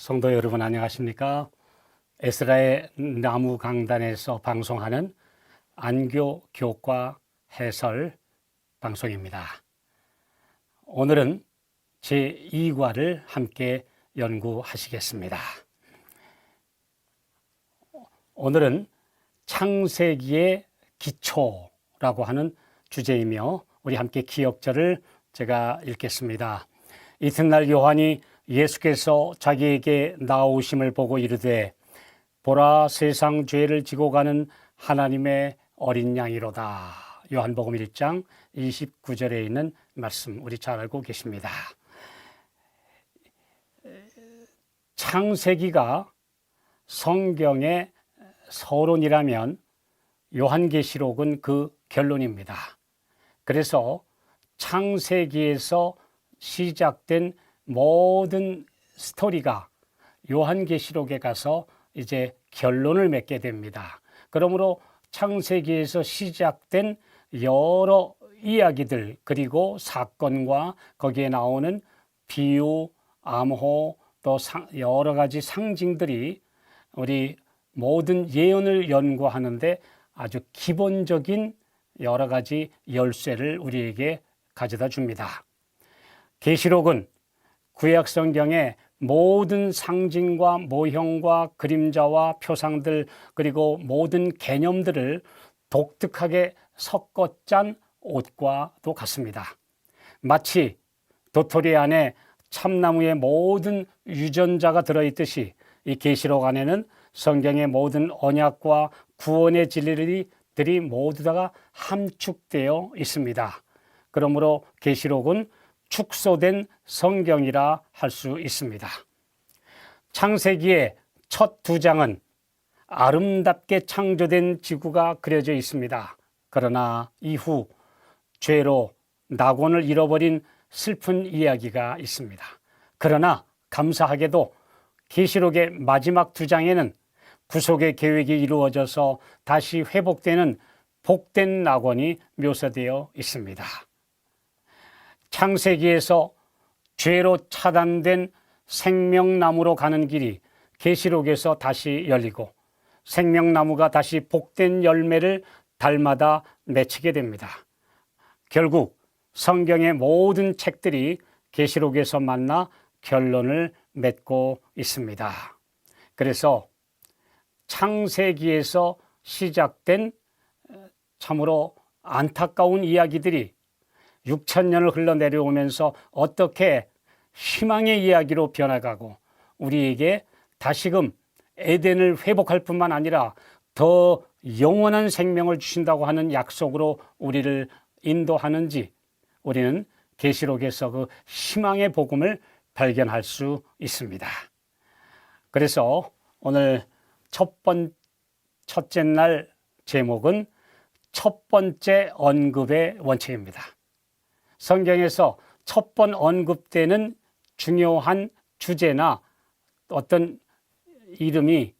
성도 여러분 안녕하십니까? 에스라의 나무 강단에서 방송하는 안교 교과 해설 방송입니다. 오늘은 제2과를 함께 연구하시겠습니다. 오늘은 창세기의 기초라고 하는 주제이며 우리 함께 기억절을 제가 읽겠습니다. 이튿날 요한이 예수께서 자기에게 나오심을 보고 이르되 보라 세상 죄를 지고 가는 하나님의 어린 양이로다. 요한복음 1장 29절에 있는 말씀 우리 잘 알고 계십니다. 창세기가 성경의 서론이라면 요한계시록은 그 결론입니다. 그래서 창세기에서 시작된 모든 스토리가 요한계시록에 가서 이제 결론을 맺게 됩니다. 그러므로 창세기에서 시작된 여러 이야기들 그리고 사건과 거기에 나오는 비유, 암호 또 여러 가지 상징들이 우리 모든 예언을 연구하는데 아주 기본적인 여러 가지 열쇠를 우리에게 가져다 줍니다. 계시록은 구약 성경의 모든 상징과 모형과 그림자와 표상들 그리고 모든 개념들을 독특하게 섞어 짠 옷과도 같습니다. 마치 도토리 안에 참나무의 모든 유전자가 들어있듯이 이 계시록 안에는 성경의 모든 언약과 구원의 진리들이 모두 다가 함축되어 있습니다. 그러므로 계시록은 축소된 성경이라 할 수 있습니다. 창세기의 첫 2장은 아름답게 창조된 지구가 그려져 있습니다. 그러나 이후 죄로 낙원을 잃어버린 슬픈 이야기가 있습니다. 그러나 감사하게도 계시록의 마지막 2장에는 구속의 계획이 이루어져서 다시 회복되는 복된 낙원이 묘사되어 있습니다. 창세기에서 죄로 차단된 생명나무로 가는 길이 계시록에서 다시 열리고 생명나무가 다시 복된 열매를 달마다 맺히게 됩니다. 결국 성경의 모든 책들이 계시록에서 만나 결론을 맺고 있습니다. 그래서 창세기에서 시작된 참으로 안타까운 이야기들이 6,000년을 흘러내려오면서 어떻게 희망의 이야기로 변해가고 우리에게 다시금 에덴을 회복할 뿐만 아니라 더 영원한 생명을 주신다고 하는 약속으로 우리를 인도하는지 우리는 계시록에서 그 희망의 복음을 발견할 수 있습니다. 그래서 오늘 첫째 날 제목은 첫 번째 언급의 원칙입니다. 성경에서 첫 번 언급되는 중요한 주제나 어떤 이름이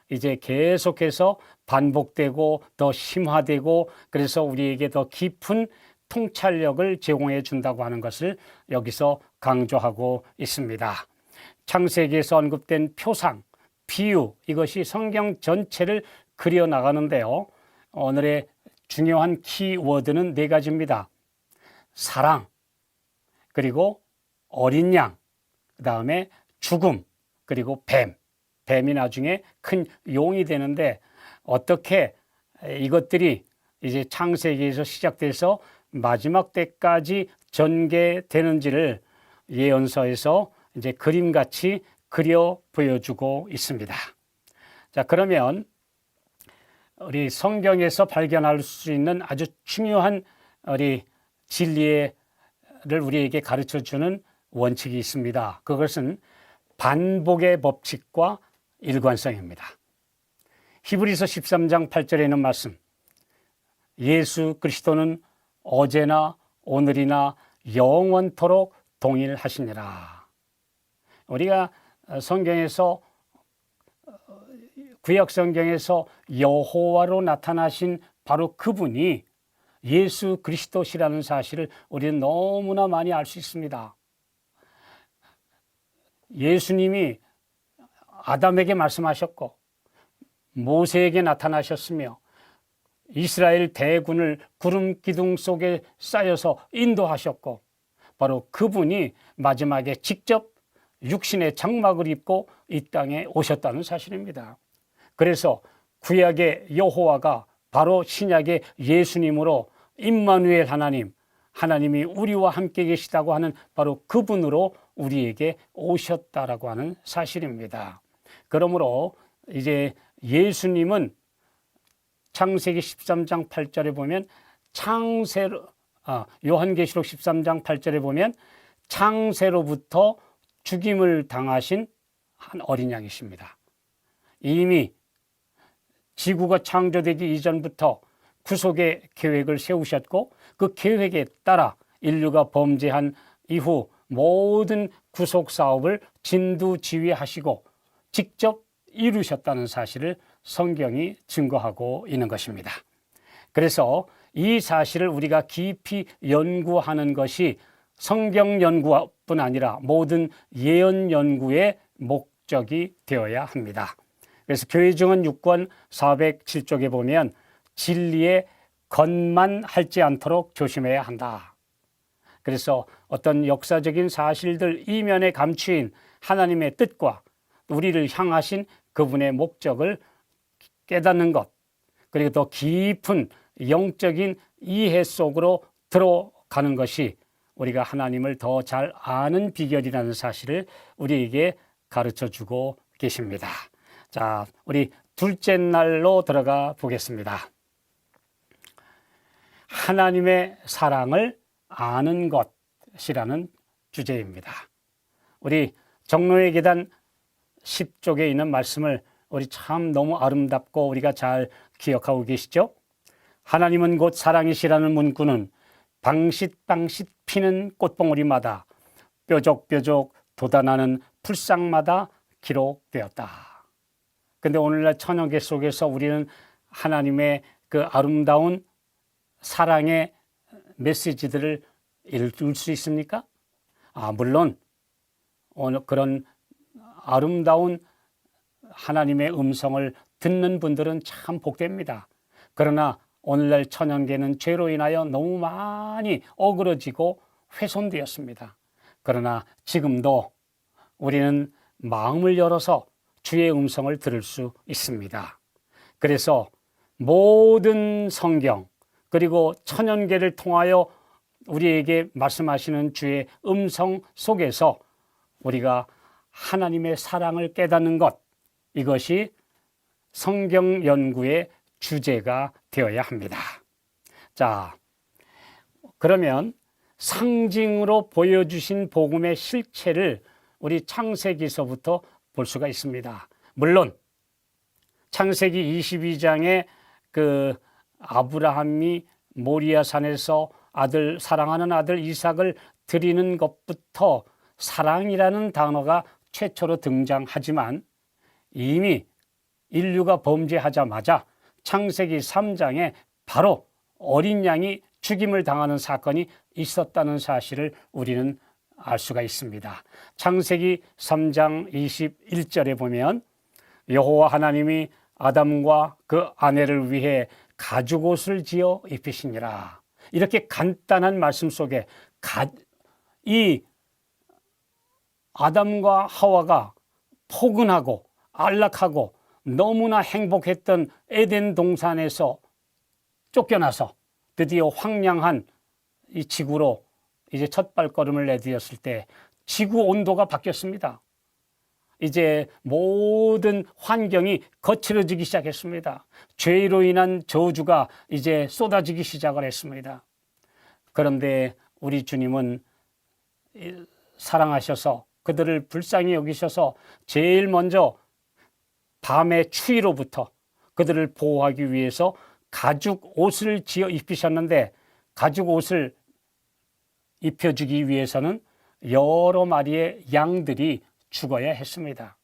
이제 계속해서 반복되고 더 심화되고 그래서 우리에게 더 깊은 통찰력을 제공해 준다고 하는 것을 여기서 강조하고 있습니다. 창세기에서 언급된 표상, 비유 이것이 성경 전체를 그려나가는데요. 오늘의 중요한 키워드는 4가지입니다. 사랑, 그리고 어린 양, 그 다음에 죽음, 그리고 뱀. 뱀이 나중에 큰 용이 되는데 어떻게 이것들이 이제 창세기에서 시작돼서 마지막 때까지 전개되는지를 예언서에서 이제 그림같이 그려 보여주고 있습니다. 자, 그러면 우리 성경에서 발견할 수 있는 아주 중요한 우리 진리를 우리에게 가르쳐주는 원칙이 있습니다. 그것은 반복의 법칙과 일관성입니다. 히브리서 13장 8절에 있는 말씀 예수 그리스도는 어제나 오늘이나 영원토록 동일하시니라. 우리가 성경에서 구약 성경에서 여호와로 나타나신 바로 그분이 예수 그리스도시라는 사실을 우리는 너무나 많이 알 수 있습니다. 예수님이 아담에게 말씀하셨고 모세에게 나타나셨으며 이스라엘 대군을 구름 기둥 속에 쌓여서 인도하셨고 바로 그분이 마지막에 직접 육신의 장막을 입고 이 땅에 오셨다는 사실입니다. 그래서 구약의 여호와가 바로 신약의 예수님으로 임마누엘 하나님, 하나님이 우리와 함께 계시다고 하는 바로 그분으로 우리에게 오셨다라고 하는 사실입니다. 그러므로 이제 예수님은 창세기 13장 8절에 보면 요한계시록 13장 8절에 보면 창세로부터 죽임을 당하신 한 어린 양이십니다. 이미 지구가 창조되기 이전부터 구속의 계획을 세우셨고 그 계획에 따라 인류가 범죄한 이후 모든 구속 사업을 진두지휘하시고 직접 이루셨다는 사실을 성경이 증거하고 있는 것입니다. 그래서 이 사실을 우리가 깊이 연구하는 것이 성경 연구뿐 아니라 모든 예언 연구의 목적이 되어야 합니다. 그래서 교회증언 6권 407쪽에 보면 진리에 건만할지 않도록 조심해야 한다. 그래서 어떤 역사적인 사실들 이면에 감추인 하나님의 뜻과 우리를 향하신 그분의 목적을 깨닫는 것, 그리고 더 깊은 영적인 이해 속으로 들어가는 것이 우리가 하나님을 더 잘 아는 비결이라는 사실을 우리에게 가르쳐 주고 계십니다. 자, 우리 둘째 날로 들어가 보겠습니다. 하나님의 사랑을 아는 것이라는 주제입니다. 우리 정로의 계단 10쪽에 있는 말씀을 우리 참 너무 아름답고 우리가 잘 기억하고 계시죠? 하나님은 곧 사랑이시라는 문구는 방싯방싯 피는 꽃봉오리마다 뾰족뾰족 돋아나는 풀상마다 기록되었다. 근데 오늘날 천연계 속에서 우리는 하나님의 그 아름다운 사랑의 메시지들을 읽을 수 있습니까? 물론 그런 아름다운 하나님의 음성을 듣는 분들은 참 복됩니다. 그러나 오늘날 천연계는 죄로 인하여 너무 많이 어그러지고 훼손되었습니다. 그러나 지금도 우리는 마음을 열어서 주의 음성을 들을 수 있습니다. 그래서 모든 성경 그리고 천연계를 통하여 우리에게 말씀하시는 주의 음성 속에서 우리가 하나님의 사랑을 깨닫는 것, 이것이 성경 연구의 주제가 되어야 합니다. 자, 그러면 상징으로 보여주신 복음의 실체를 우리 창세기서부터 볼 수가 있습니다. 물론 창세기 22장에 그 아브라함이 모리아산에서 사랑하는 아들 이삭을 드리는 것부터 사랑이라는 단어가 최초로 등장하지만 이미 인류가 범죄하자마자 창세기 3장에 바로 어린 양이 죽임을 당하는 사건이 있었다는 사실을 우리는 알 수가 있습니다. 창세기 3장 21절에 보면 여호와 하나님이 아담과 그 아내를 위해 가죽옷을 지어 입히시니라. 이렇게 간단한 말씀 속에 이 아담과 하와가 포근하고 안락하고 너무나 행복했던 에덴 동산에서 쫓겨나서 드디어 황량한 이 지구로 이제 첫 발걸음을 내디뎠을 때 지구 온도가 바뀌었습니다. 이제 모든 환경이 거칠어지기 시작했습니다. 죄로 인한 저주가 이제 쏟아지기 시작을 했습니다. 그런데 우리 주님은 사랑하셔서 그들을 불쌍히 여기셔서 제일 먼저 밤의 추위로부터 그들을 보호하기 위해서 가죽 옷을 지어 입히셨는데 가죽 옷을 입혀주기 위해서는 여러 마리의 양들이 죽어야 했습니다.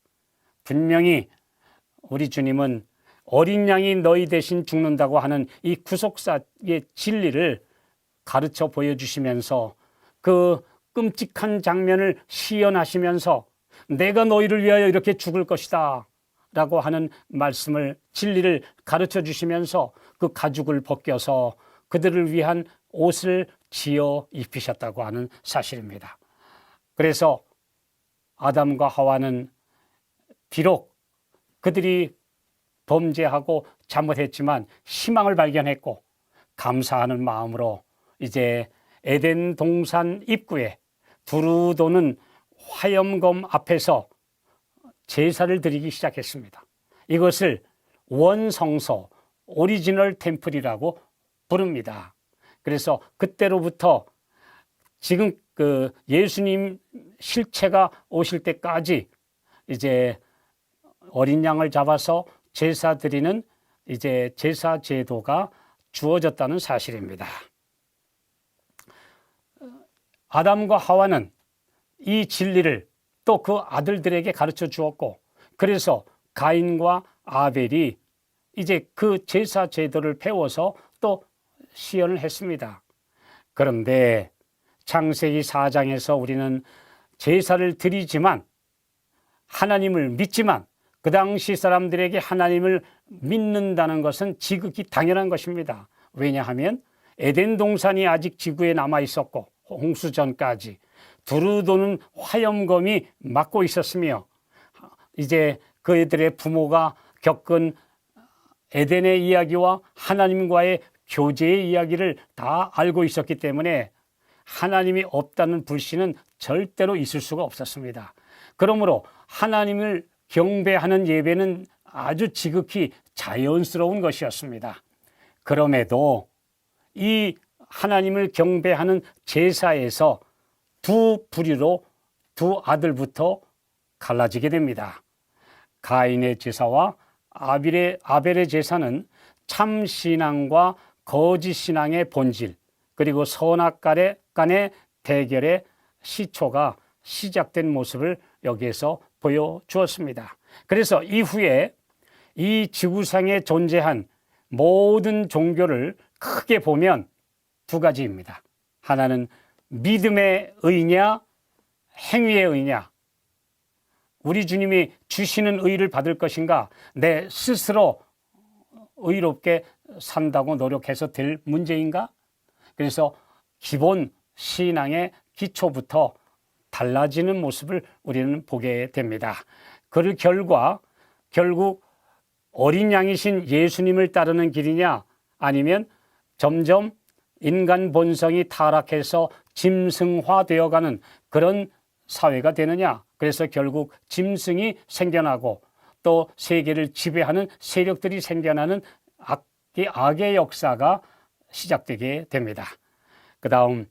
분명히 우리 주님은 어린 양이 너희 대신 죽는다고 하는 이 구속사의 진리를 가르쳐 보여주시면서 그 끔찍한 장면을 시연하시면서 내가 너희를 위하여 이렇게 죽을 것이다 라고 하는 말씀을, 진리를 가르쳐 주시면서 그 가죽을 벗겨서 그들을 위한 옷을 지어 입히셨다고 하는 사실입니다. 그래서 아담과 하와는 비록 그들이 범죄하고 잘못했지만 희망을 발견했고 감사하는 마음으로 이제 에덴 동산 입구에 두루 도는 화염검 앞에서 제사를 드리기 시작했습니다. 이것을 원성소, 오리지널 템플이라고 부릅니다. 그래서 그때로부터 지금 그 예수님 실체가 오실 때까지 이제 어린 양을 잡아서 제사 드리는 이제 제사 제도가 주어졌다는 사실입니다. 아담과 하와는 이 진리를 또 그 아들들에게 가르쳐 주었고, 그래서 가인과 아벨이 이제 그 제사 제도를 배워서 또 시연을 했습니다. 그런데 창세기 4장에서 우리는 제사를 드리지만, 하나님을 믿지만 그 당시 사람들에게 하나님을 믿는다는 것은 지극히 당연한 것입니다. 왜냐하면 에덴 동산이 아직 지구에 남아 있었고 홍수 전까지 두루 도는 화염검이 막고 있었으며, 이제 그들의 부모가 겪은 에덴의 이야기와 하나님과의 교제의 이야기를 다 알고 있었기 때문에 하나님이 없다는 불신은 절대로 있을 수가 없었습니다. 그러므로 하나님을 경배하는 예배는 아주 지극히 자연스러운 것이었습니다. 그럼에도 이 하나님을 경배하는 제사에서 두 부류로 두 아들부터 갈라지게 됩니다. 가인의 제사와 아벨의 제사는 참 신앙과 거짓 신앙의 본질, 그리고 선악간의 대결의 시초가 시작된 모습을 여기에서 보여주었습니다. 그래서 이후에 이 지구상에 존재한 모든 종교를 크게 보면 두 가지입니다. 하나는 믿음의 의냐, 행위의 의냐. 우리 주님이 주시는 의를 받을 것인가, 내 스스로 의롭게 산다고 노력해서 될 문제인가? 그래서 기본 신앙의 기초부터 달라지는 모습을 우리는 보게 됩니다. 그 결국 어린 양이신 예수님을 따르는 길이냐, 아니면 점점 인간 본성이 타락해서 짐승화되어가는 그런 사회가 되느냐. 그래서 결국 짐승이 생겨나고 또 세계를 지배하는 세력들이 생겨나는 악의 역사가 시작되게 됩니다. 그 다음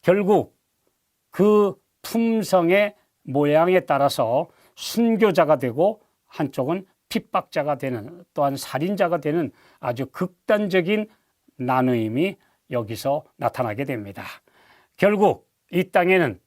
결국 그 품성의 모양에 따라서 순교자가 되고 한쪽은 핍박자가 되는, 또한 살인자가 되는 아주 극단적인 나누임이 여기서 나타나게 됩니다. 결국 이 땅에는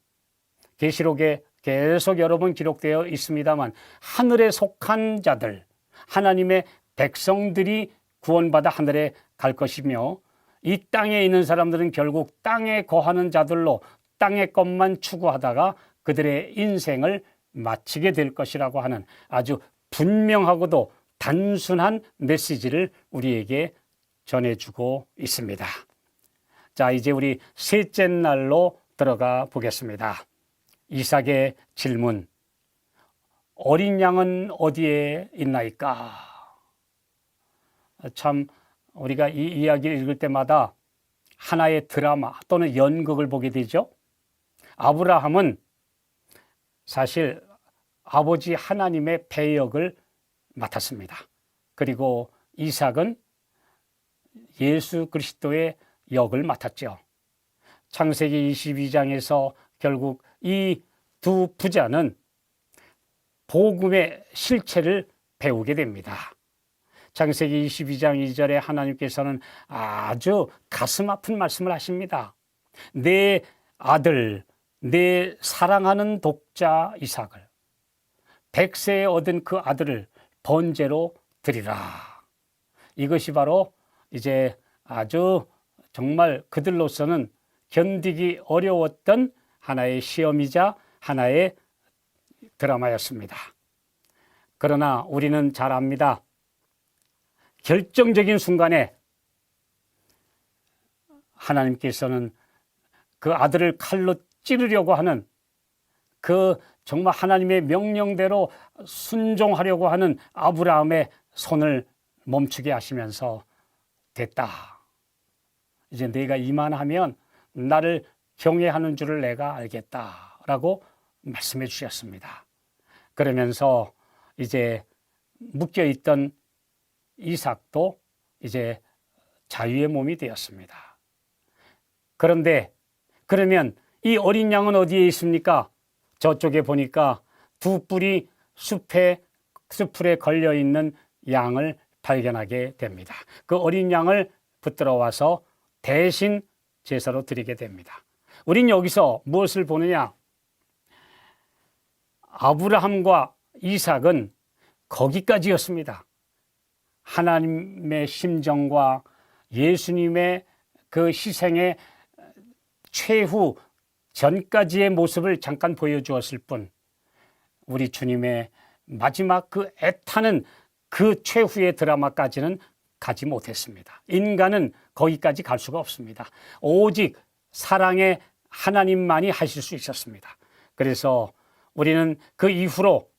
계시록에 계속 여러 번 기록되어 있습니다만, 하늘에 속한 자들, 하나님의 백성들이 구원받아 하늘에 갈 것이며, 이 땅에 있는 사람들은 결국 땅에 거하는 자들로 땅의 것만 추구하다가 그들의 인생을 마치게 될 것이라고 하는 아주 분명하고도 단순한 메시지를 우리에게 전해주고 있습니다. 자, 이제 우리 셋째 날로 들어가 보겠습니다. 이삭의 질문. 어린 양은 어디에 있나이까? 참 우리가 이 이야기를 읽을 때마다 하나의 드라마 또는 연극을 보게 되죠. 아브라함은 사실 아버지 하나님의 배역을 맡았습니다. 그리고 이삭은 예수 그리스도의 역을 맡았죠. 창세기 22장에서 결국 이 두 부자는 복음의 실체를 배우게 됩니다. 창세기 22장 2절에 하나님께서는 아주 가슴 아픈 말씀을 하십니다. 내 아들, 내 사랑하는 독자 이삭을, 100세에 얻은 그 아들을 번제로 드리라. 이것이 바로 이제 아주 정말 그들로서는 견디기 어려웠던 하나의 시험이자 하나의 드라마였습니다. 그러나 우리는 잘 압니다. 결정적인 순간에 하나님께서는 그 아들을 칼로 찌르려고 하는, 그 정말 하나님의 명령대로 순종하려고 하는 아브라함의 손을 멈추게 하시면서, 됐다. 이제 네가 이만하면 나를 경외하는 줄을 내가 알겠다라고 말씀해 주셨습니다. 그러면서 이제 묶여있던 이삭도 이제 자유의 몸이 되었습니다. 그런데 그러면 이 어린 양은 어디에 있습니까? 저쪽에 보니까 두 뿔이 숲풀에 걸려있는 양을 발견하게 됩니다. 그 어린 양을 붙들어 와서 대신 제사로 드리게 됩니다. 우린 여기서 무엇을 보느냐? 아브라함과 이삭은 거기까지였습니다. 하나님의 심정과 예수님의 그 희생의 최후 전까지의 모습을 잠깐 보여주었을 뿐, 우리 주님의 마지막 그 애타는 그 최후의 드라마까지는 가지 못했습니다. 인간은 거기까지 갈 수가 없습니다. 오직 사랑의 하나님만이 하실 수 있었습니다. 그래서 우리는 그 이후로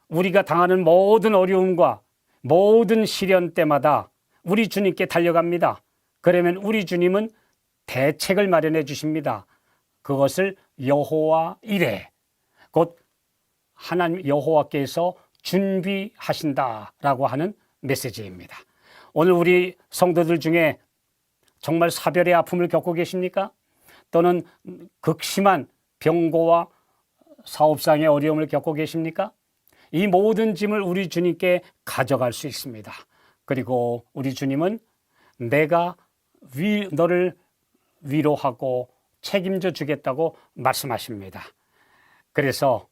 우리가 당하는 모든 어려움과 모든 시련 때마다 우리 주님께 달려갑니다. 그러면 우리 주님은 대책을 마련해 주십니다. 그것을 여호와 이레, 곧 하나님 여호와께서 준비하신다라고 하는 메시지입니다. 오늘 우리 성도들 중에 정말 사별의 아픔을 겪고 계십니까? 또는 극심한 병고와 사업상의 어려움을 겪고 계십니까? 이 모든 짐을 우리 주님께 가져갈 수 있습니다. 그리고 우리 주님은 내가 너를 위로하고 책임져 주겠다고 말씀하십니다. 그래서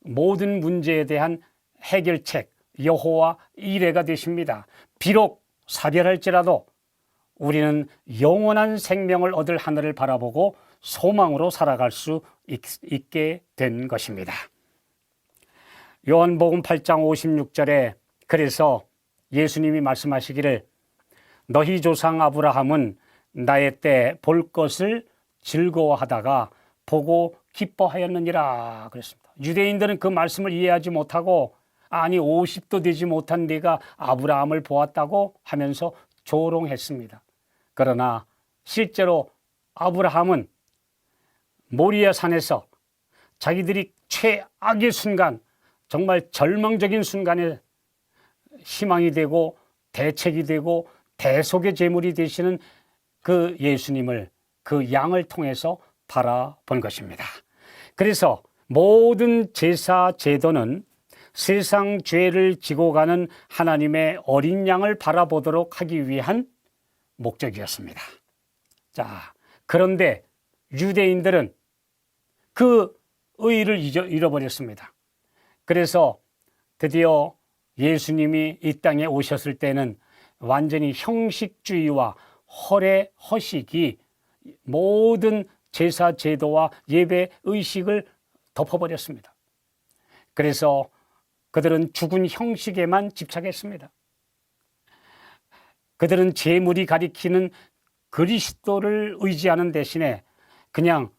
모든 문제에 대한 해결책, 여호와 이레가 되십니다. 비록 사별할지라도 우리는 영원한 생명을 얻을 하늘을 바라보고 소망으로 살아갈 수 있게 된 것입니다. 요한복음 8장 56절에 그래서 예수님이 말씀하시기를 너희 조상 아브라함은 나의 때 볼 것을 즐거워하다가 보고 기뻐하였느니라 그랬습니다. 유대인들은 그 말씀을 이해하지 못하고 아니 50도 되지 못한 네가 아브라함을 보았다고 하면서 조롱했습니다. 그러나 실제로 아브라함은 모리아 산에서 자기들이 최악의 순간, 정말 절망적인 순간에 희망이 되고 대책이 되고 대속의 제물이 되시는 그 예수님을, 그 양을 통해서 바라본 것입니다. 그래서 모든 제사 제도는 세상 죄를 지고 가는 하나님의 어린 양을 바라보도록 하기 위한 목적이었습니다. 자, 그런데 유대인들은 그 의의를 잃어버렸습니다. 그래서 드디어 예수님이 이 땅에 오셨을 때는 완전히 형식주의와 허례허식이 모든 제사 제도와 예배 의식을 덮어버렸습니다. 그래서 그들은 죽은 형식에만 집착했습니다. 그들은 제물이 가리키는 그리스도를 의지하는 대신에 그냥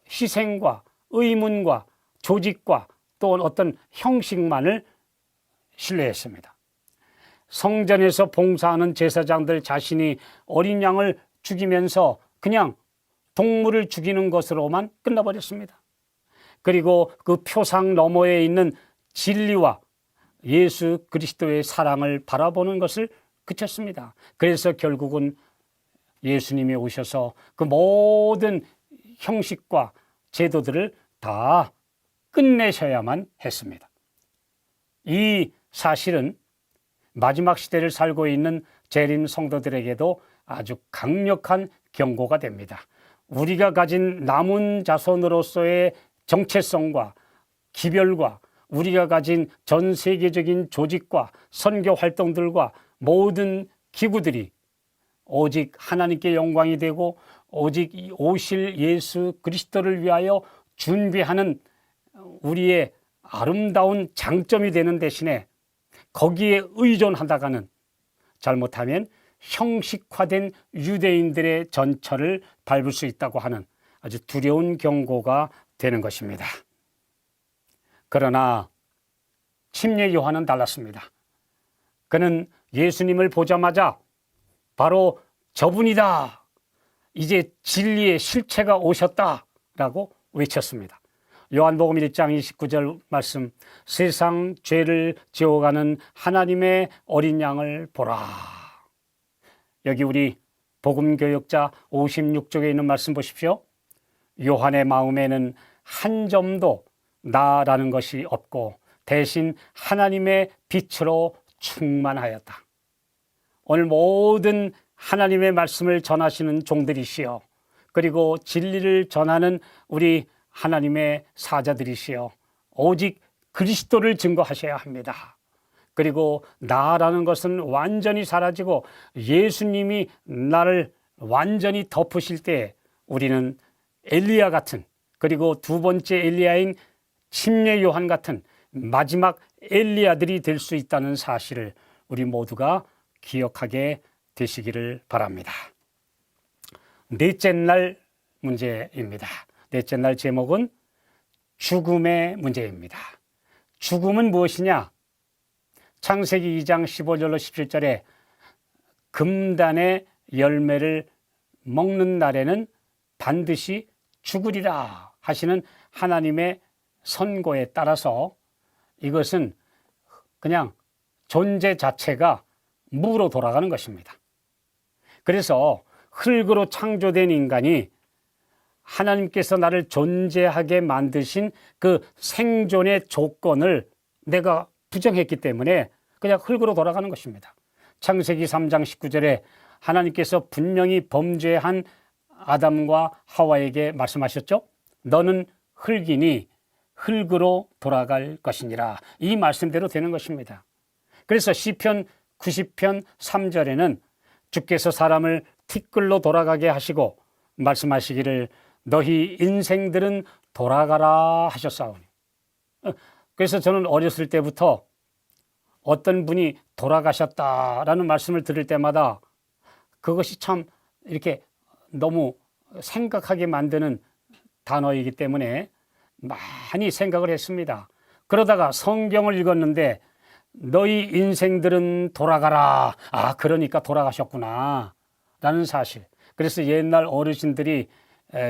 희생과 의문과 조직과 또 어떤 형식만을 신뢰했습니다. 성전에서 봉사하는 제사장들 자신이 어린 양을 죽이면서 그냥 동물을 죽이는 것으로만 끝나버렸습니다. 그리고 그 표상 너머에 있는 진리와 예수 그리스도의 사랑을 바라보는 것을 그쳤습니다. 그래서 결국은 예수님이 오셔서 그 모든 형식과 제도들을 다 끝내셔야만 했습니다. 이 사실은 마지막 시대를 살고 있는 재림 성도들에게도 아주 강력한 경고가 됩니다. 우리가 가진 남은 자손으로서의 정체성과 기별과 우리가 가진 전 세계적인 조직과 선교 활동들과 모든 기구들이 오직 하나님께 영광이 되고 오직 오실 예수 그리스도를 위하여 준비하는 우리의 아름다운 장점이 되는 대신에 거기에 의존하다가는 잘못하면 형식화된 유대인들의 전철을 밟을 수 있다고 하는 아주 두려운 경고가 되는 것입니다. 그러나 침례 요한은 달랐습니다. 그는 예수님을 보자마자 바로 저분이다, 이제 진리의 실체가 오셨다라고 외쳤습니다. 요한복음 1장 29절 말씀, 세상 죄를 지어가는 하나님의 어린 양을 보라. 여기 우리 복음교역자 56쪽에 있는 말씀 보십시오. 요한의 마음에는 한 점도 나라는 것이 없고 대신 하나님의 빛으로 충만하였다. 오늘 모든 하나님의 말씀을 전하시는 종들이시여, 그리고 진리를 전하는 우리 하나님의 사자들이시여, 오직 그리스도를 증거하셔야 합니다. 그리고 나라는 것은 완전히 사라지고 예수님이 나를 완전히 덮으실 때 우리는 엘리야 같은, 그리고 두 번째 엘리야인 침례 요한 같은 마지막 엘리야들이 될 수 있다는 사실을 우리 모두가 기억하게 되시기를 바랍니다. 넷째 날 문제입니다. 넷째 날 제목은 죽음의 문제입니다. 죽음은 무엇이냐? 창세기 2장 15절로 17절에 금단의 열매를 먹는 날에는 반드시 죽으리라 하시는 하나님의 선고에 따라서 이것은 그냥 존재 자체가 무로 돌아가는 것입니다. 그래서 흙으로 창조된 인간이 하나님께서 나를 존재하게 만드신 그 생존의 조건을 내가 부정했기 때문에 그냥 흙으로 돌아가는 것입니다. 창세기 3장 19절에 하나님께서 분명히 범죄한 아담과 하와에게 말씀하셨죠. 너는 흙이니 흙으로 돌아갈 것이니라. 이 말씀대로 되는 것입니다. 그래서 시편 90편 3절에는 주께서 사람을 티끌로 돌아가게 하시고 말씀하시기를 너희 인생들은 돌아가라 하셨사오니. 그래서 저는 어렸을 때부터 어떤 분이 돌아가셨다라는 말씀을 들을 때마다 그것이 참 이렇게 너무 생각하게 만드는 단어이기 때문에 많이 생각을 했습니다. 그러다가 성경을 읽었는데 너희 인생들은 돌아가라. 아, 그러니까 돌아가셨구나 라는 사실. 그래서 옛날 어르신들이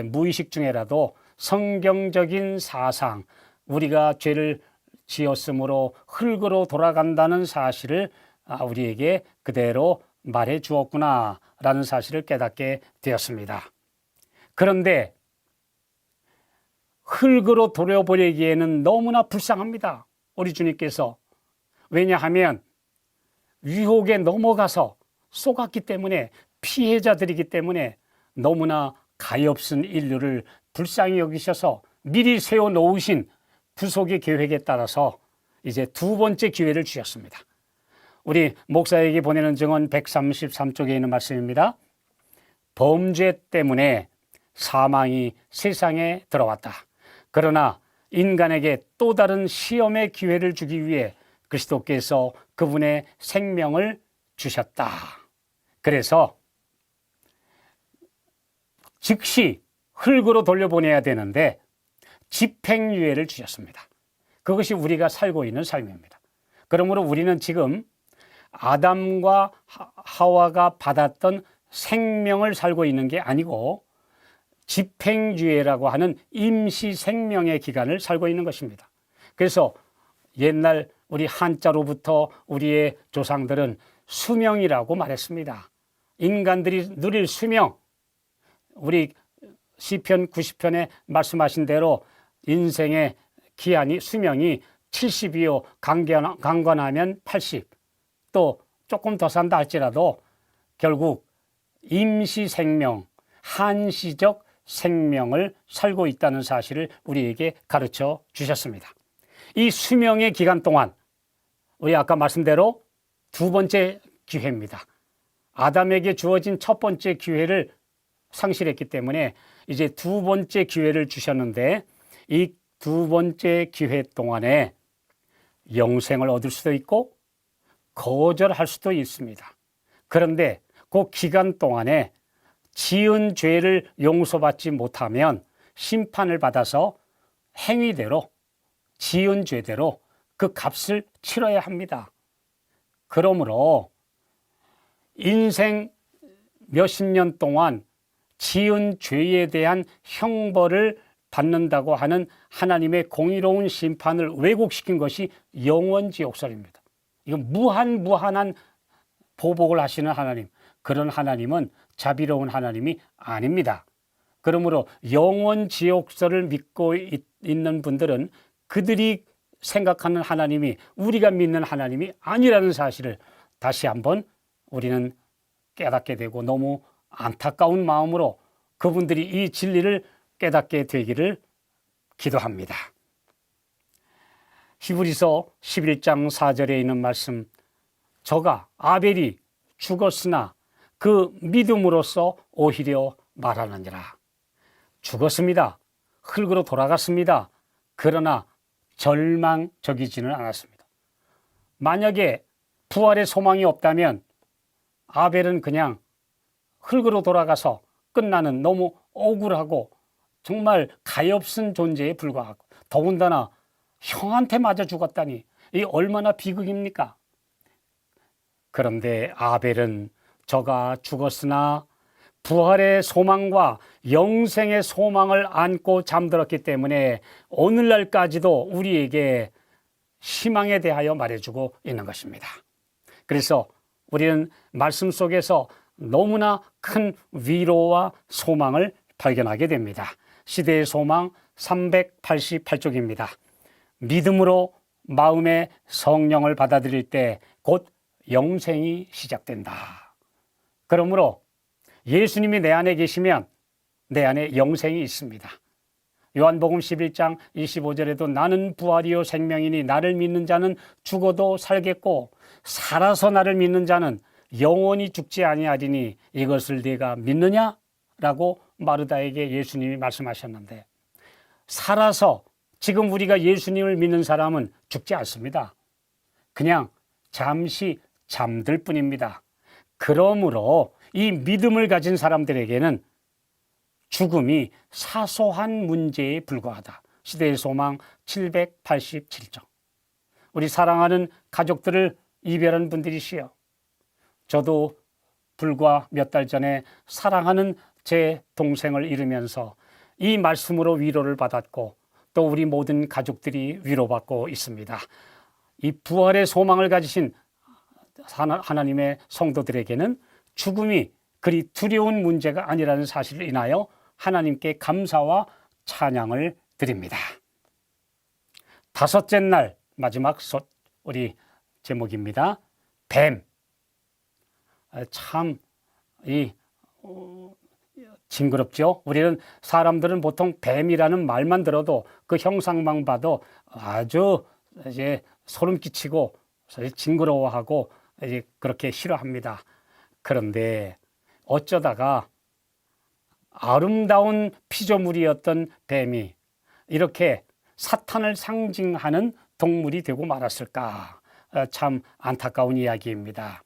무의식 중에라도 성경적인 사상, 우리가 죄를 지었으므로 흙으로 돌아간다는 사실을 우리에게 그대로 말해 주었구나 라는 사실을 깨닫게 되었습니다. 그런데 흙으로 돌려보내기에는 너무나 불쌍합니다. 우리 주님께서. 왜냐하면 유혹에 넘어가서 속았기 때문에, 피해자들이기 때문에 너무나 가엾은 인류를 불쌍히 여기셔서 미리 세워놓으신 구속의 계획에 따라서 이제 두 번째 기회를 주셨습니다. 우리 목사에게 보내는 증언 133쪽에 있는 말씀입니다. 범죄 때문에 사망이 세상에 들어왔다. 그러나 인간에게 또 다른 시험의 기회를 주기 위해 그리스도께서 그분의 생명을 주셨다. 그래서 즉시 흙으로 돌려보내야 되는데 집행유예를 주셨습니다. 그것이 우리가 살고 있는 삶입니다. 그러므로 우리는 지금 아담과 하와가 받았던 생명을 살고 있는 게 아니고 집행유예라고 하는 임시 생명의 기간을 살고 있는 것입니다. 그래서 옛날 우리 한자로부터 우리의 조상들은 수명이라고 말했습니다. 인간들이 누릴 수명, 우리 시편 90편에 말씀하신 대로 인생의 기한이, 수명이 70이요 강건하면 80, 또 조금 더 산다 할지라도 결국 임시 생명, 한시적 생명을 살고 있다는 사실을 우리에게 가르쳐 주셨습니다. 이 수명의 기간 동안 우리 아까 말씀대로 두 번째 기회입니다. 아담에게 주어진 첫 번째 기회를 상실했기 때문에 이제 두 번째 기회를 주셨는데 이 두 번째 기회 동안에 영생을 얻을 수도 있고 거절할 수도 있습니다. 그런데 그 기간 동안에 지은 죄를 용서받지 못하면 심판을 받아서 행위대로, 지은 죄대로 그 값을 치러야 합니다. 그러므로 인생 몇십 년 동안 지은 죄에 대한 형벌을 받는다고 하는 하나님의 공의로운 심판을 왜곡시킨 것이 영원지옥설입니다. 이건 무한한 보복을 하시는 하나님, 그런 하나님은 자비로운 하나님이 아닙니다. 그러므로 영원지옥설을 믿고 있는 분들은 그들이 생각하는 하나님이 우리가 믿는 하나님이 아니라는 사실을 다시 한번 우리는 깨닫게 되고 너무 안타까운 마음으로 그분들이 이 진리를 깨닫게 되기를 기도합니다. 히브리서 11장 4절에 있는 말씀, 저가 아벨이 죽었으나 그 믿음으로써 오히려 말하느니라. 죽었습니다. 흙으로 돌아갔습니다. 그러나 절망적이지는 않았습니다. 만약에 부활의 소망이 없다면 아벨은 그냥 흙으로 돌아가서 끝나는 너무 억울하고 정말 가엾은 존재에 불과하고, 더군다나 형한테 맞아 죽었다니 이 얼마나 비극입니까? 그런데 아벨은 저가 죽었으나 부활의 소망과 영생의 소망을 안고 잠들었기 때문에 오늘날까지도 우리에게 희망에 대하여 말해주고 있는 것입니다. 그래서 우리는 말씀 속에서 너무나 큰 위로와 소망을 발견하게 됩니다. 시대의 소망 388쪽입니다. 믿음으로 마음의 성령을 받아들일 때 곧 영생이 시작된다. 그러므로 예수님이 내 안에 계시면 내 안에 영생이 있습니다. 요한복음 11장 25절에도 나는 부활이요 생명이니 나를 믿는 자는 죽어도 살겠고 살아서 나를 믿는 자는 영원히 죽지 아니하리니 이것을 네가 믿느냐? 라고 마르다에게 예수님이 말씀하셨는데, 살아서 지금 우리가 예수님을 믿는 사람은 죽지 않습니다. 그냥 잠시 잠들 뿐입니다. 그러므로 이 믿음을 가진 사람들에게는 죽음이 사소한 문제에 불과하다. 시대의 소망 787쪽. 우리 사랑하는 가족들을 이별한 분들이시여, 저도 불과 몇 달 전에 사랑하는 제 동생을 잃으면서 이 말씀으로 위로를 받았고 또 우리 모든 가족들이 위로받고 있습니다. 이 부활의 소망을 가지신 하나님의 성도들에게는 죽음이 그리 두려운 문제가 아니라는 사실을 인하여 하나님께 감사와 찬양을 드립니다. 다섯째 날 마지막 우리 제목입니다. 뱀. 참 징그럽죠. 우리는 사람들은 보통 뱀이라는 말만 들어도 그 형상만 봐도 아주 이제 소름 끼치고 징그러워하고 이제 그렇게 싫어합니다. 그런데 어쩌다가 아름다운 피조물이었던 뱀이 이렇게 사탄을 상징하는 동물이 되고 말았을까? 참 안타까운 이야기입니다.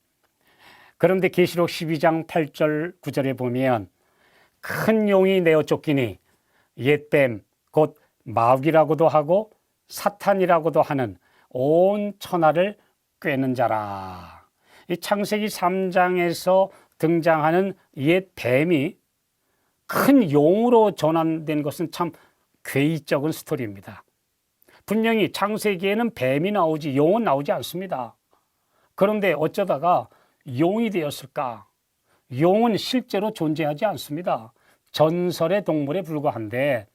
그런데 계시록 12장 8절 9절에 보면 큰 용이 내어 쫓기니 옛뱀 곧 마귀라고도 하고 사탄이라고도 하는 온 천하를 꿰는 자라. 이 창세기 3장에서 등장하는 옛 뱀이 큰 용으로 전환된 것은 참 괴이적인 스토리입니다. 분명히 창세기에는 뱀이 나오지 용은 나오지 않습니다. 그런데 어쩌다가 용이 되었을까? 용은 실제로 존재하지 않습니다. 전설의 동물에 불과한데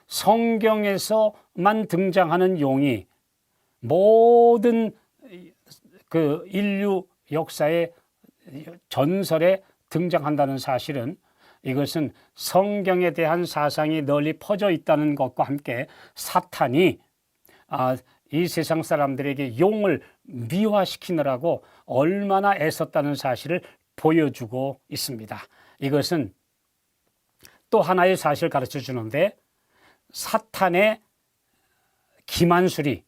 성경에서만 등장하는 용이 모든 그 인류 역사의 전설에 등장한다는 사실은, 이것은 성경에 대한 사상이 널리 퍼져 있다는 것과 함께 사탄이 이 세상 사람들에게 용을 미화시키느라고 얼마나 애썼다는 사실을 보여주고 있습니다. 이것은 또 하나의 사실을 가르쳐 주는데, 사탄의 김한술이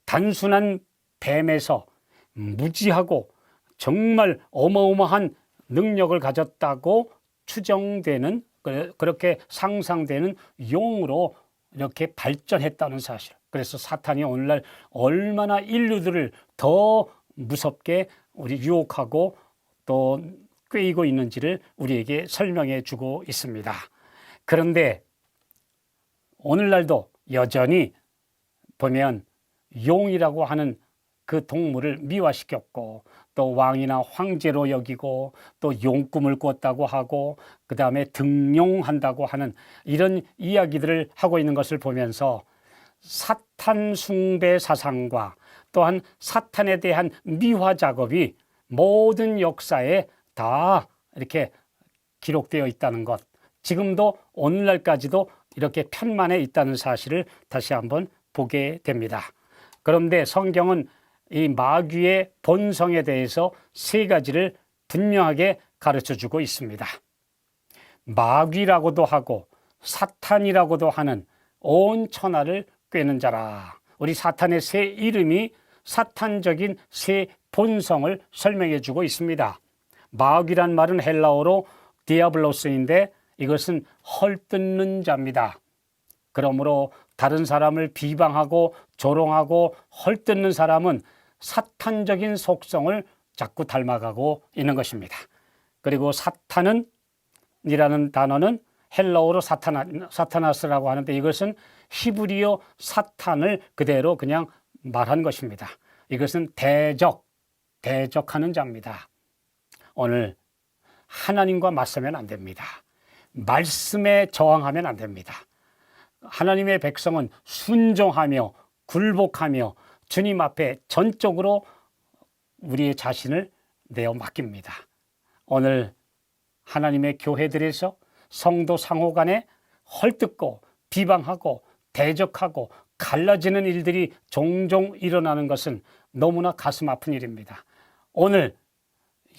단순한 뱀에서 무지하고 정말 어마어마한 능력을 가졌다고 추정되는, 그렇게 상상되는 용으로 이렇게 발전했다는 사실. 그래서 사탄이 오늘날 얼마나 인류들을 더 무섭게 우리 유혹하고 또 꾀이고 있는지를 우리에게 설명해 주고 있습니다. 그런데 오늘날도 여전히 보면 용이라고 하는 그 동물을 미화시켰고, 또 왕이나 황제로 여기고, 또 용꿈을 꿨다고 하고, 그 다음에 등용한다고 하는 이런 이야기들을 하고 있는 것을 보면서 사탄 숭배 사상과 또한 사탄에 대한 미화 작업이 모든 역사에 다 이렇게 기록되어 있다는 것, 지금도 오늘날까지도 이렇게 편만해 있다는 사실을 다시 한번 보게 됩니다. 그런데 성경은 이 마귀의 본성에 대해서 세 가지를 분명하게 가르쳐주고 있습니다. 마귀라고도 하고 사탄이라고도 하는 온 천하를 꿰는 자라. 우리 사탄의 세 이름이 사탄적인 세 본성을 설명해 주고 있습니다. 마귀란 말은 헬라어로 디아블로스인데 이것은 헐뜯는 자입니다. 그러므로 다른 사람을 비방하고 조롱하고 헐뜯는 사람은 사탄적인 속성을 자꾸 닮아가고 있는 것입니다. 그리고 사탄은 이라는 단어는 헬라어로 사타나스라고 하는데 이것은 히브리어 사탄을 그대로 그냥 말한 것입니다. 이것은 대적하는 자입니다. 오늘 하나님과 맞서면 안 됩니다. 말씀에 저항하면 안 됩니다. 하나님의 백성은 순종하며 굴복하며 주님 앞에 전적으로 우리의 자신을 내어 맡깁니다. 오늘 하나님의 교회들에서 성도 상호 간에 헐뜯고 비방하고 대적하고 갈라지는 일들이 종종 일어나는 것은 너무나 가슴 아픈 일입니다. 오늘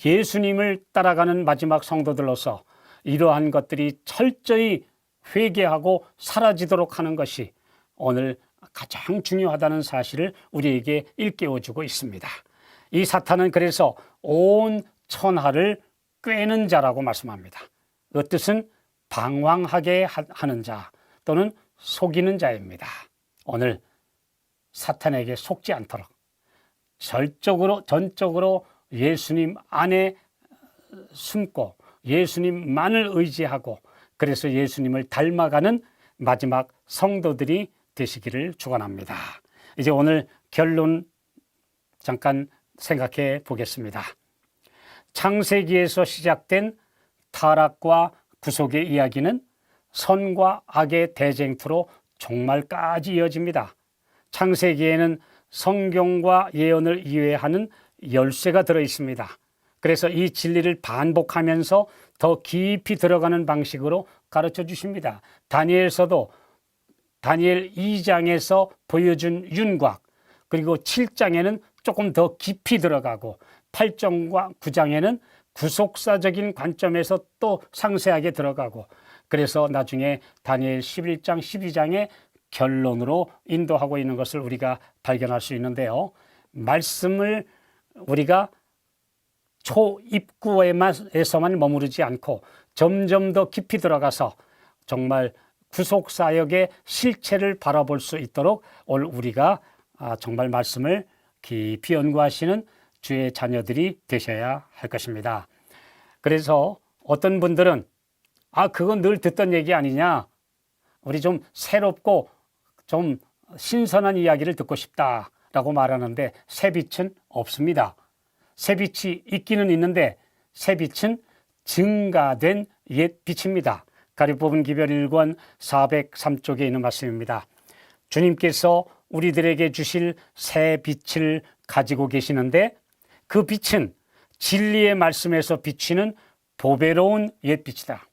예수님을 따라가는 마지막 성도들로서 이러한 것들이 철저히 회개하고 사라지도록 하는 것이 오늘 가장 중요하다는 사실을 우리에게 일깨워주고 있습니다. 이 사탄은 그래서 온 천하를 꿰는 자라고 말씀합니다. 그 뜻은 방황하게 하는 자 또는 속이는 자입니다. 오늘 사탄에게 속지 않도록 전적으로 예수님 안에 숨고 예수님만을 의지하고 그래서 예수님을 닮아가는 마지막 성도들이 되시기를 축원합니다. 이제 오늘 결론 잠깐 생각해 보겠습니다. 창세기에서 시작된 타락과 구속의 이야기는 선과 악의 대쟁투로 종말까지 이어집니다. 창세기에는 성경과 예언을 이해하는 열쇠가 들어 있습니다. 그래서 이 진리를 반복하면서 더 깊이 들어가는 방식으로 가르쳐 주십니다. 다니엘서도 다니엘 2장에서 보여준 윤곽, 그리고 7장에는 조금 더 깊이 들어가고 8장과 9장에는 구속사적인 관점에서 또 상세하게 들어가고, 그래서 나중에 다니엘 11장, 12장의 결론으로 인도하고 있는 것을 우리가 발견할 수 있는데요. 말씀을 우리가 초입구에서만 머무르지 않고 점점 더 깊이 들어가서 정말 구속사역의 실체를 바라볼 수 있도록 오늘 우리가 정말 말씀을 깊이 연구하시는 주의 자녀들이 되셔야 할 것입니다. 그래서 어떤 분들은 그건 늘 듣던 얘기 아니냐, 우리 좀 새롭고 좀 신선한 이야기를 듣고 싶다라고 말하는데 새빛은 없습니다. 새빛이 있기는 있는데 새빛은 증가된 옛 빛입니다. 가리뽑은 기별 1권 403쪽에 있는 말씀입니다. 주님께서 우리들에게 주실 새 빛을 가지고 계시는데 그 빛은 진리의 말씀에서 비치는 보배로운 옛 빛이다.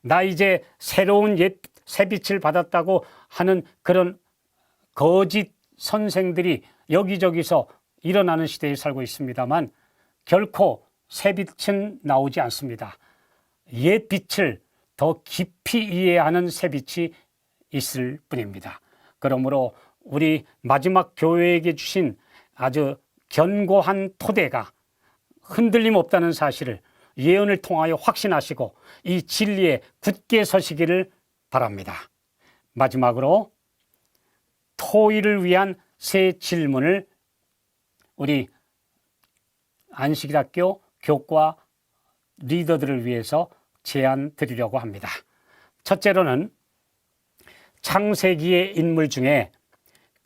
나 이제 새로운 새 빛을 받았다고 하는 그런 거짓 선생들이 여기저기서 일어나는 시대에 살고 있습니다만 결코 새 빛은 나오지 않습니다. 옛 빛을 더 깊이 이해하는 새 빛이 있을 뿐입니다. 그러므로 우리 마지막 교회에게 주신 아주 견고한 토대가 흔들림 없다는 사실을 예언을 통하여 확신하시고 이 진리에 굳게 서시기를 바랍니다. 마지막으로 토일을 위한 세 질문을 우리 안식일학교 교과 리더들을 위해서 제안 드리려고 합니다. 첫째로는 창세기의 인물 중에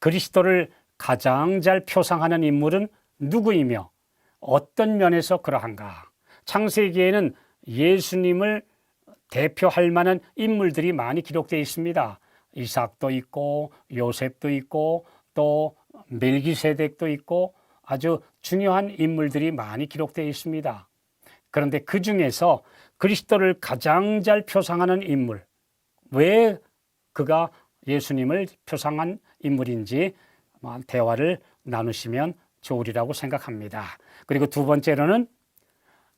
그리스도를 가장 잘 표상하는 인물은 누구이며 어떤 면에서 그러한가? 창세기에는 예수님을 대표할 만한 인물들이 많이 기록되어 있습니다. 이삭도 있고 요셉도 있고 또 멜기세덱도 있고 아주 중요한 인물들이 많이 기록되어 있습니다. 그런데 그 중에서 그리스도를 가장 잘 표상하는 인물, 왜 그가 예수님을 표상한 인물인지 대화를 나누시면 좋으리라고 생각합니다. 그리고 두 번째로는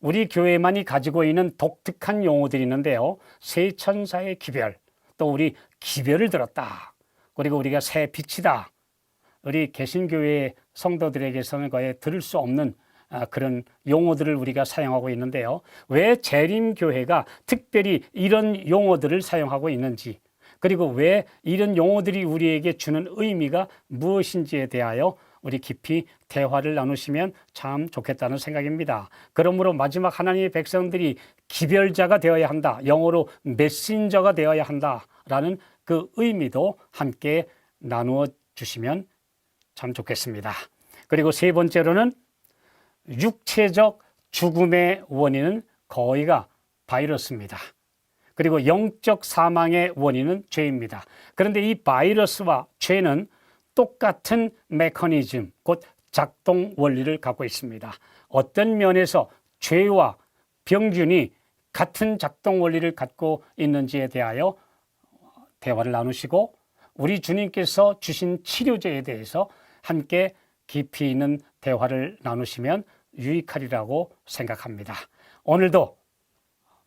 우리 교회만이 가지고 있는 독특한 용어들이 있는데요. 새 천사의 기별, 또 우리 기별을 들었다. 그리고 우리가 새 빛이다. 우리 개신교회 성도들에게서는 거의 들을 수 없는 그런 용어들을 우리가 사용하고 있는데요. 왜 재림교회가 특별히 이런 용어들을 사용하고 있는지, 그리고 왜 이런 용어들이 우리에게 주는 의미가 무엇인지에 대하여 우리 깊이 대화를 나누시면 참 좋겠다는 생각입니다. 그러므로 마지막 하나님의 백성들이 기별자가 되어야 한다. 영어로 메신저가 되어야 한다라는 그 의미도 함께 나누어 주시면 참 좋겠습니다. 그리고 세 번째로는 육체적 죽음의 원인은 거의가 바이러스입니다. 그리고 영적 사망의 원인은 죄입니다. 그런데 이 바이러스와 죄는 똑같은 메커니즘, 곧 작동 원리를 갖고 있습니다. 어떤 면에서 죄와 병균이 같은 작동 원리를 갖고 있는지에 대하여 대화를 나누시고 우리 주님께서 주신 치료제에 대해서 함께 깊이 있는 대화를 나누시면 유익하리라고 생각합니다. 오늘도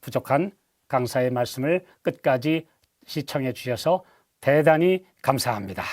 부족한 강사의 말씀을 끝까지 시청해 주셔서 대단히 감사합니다.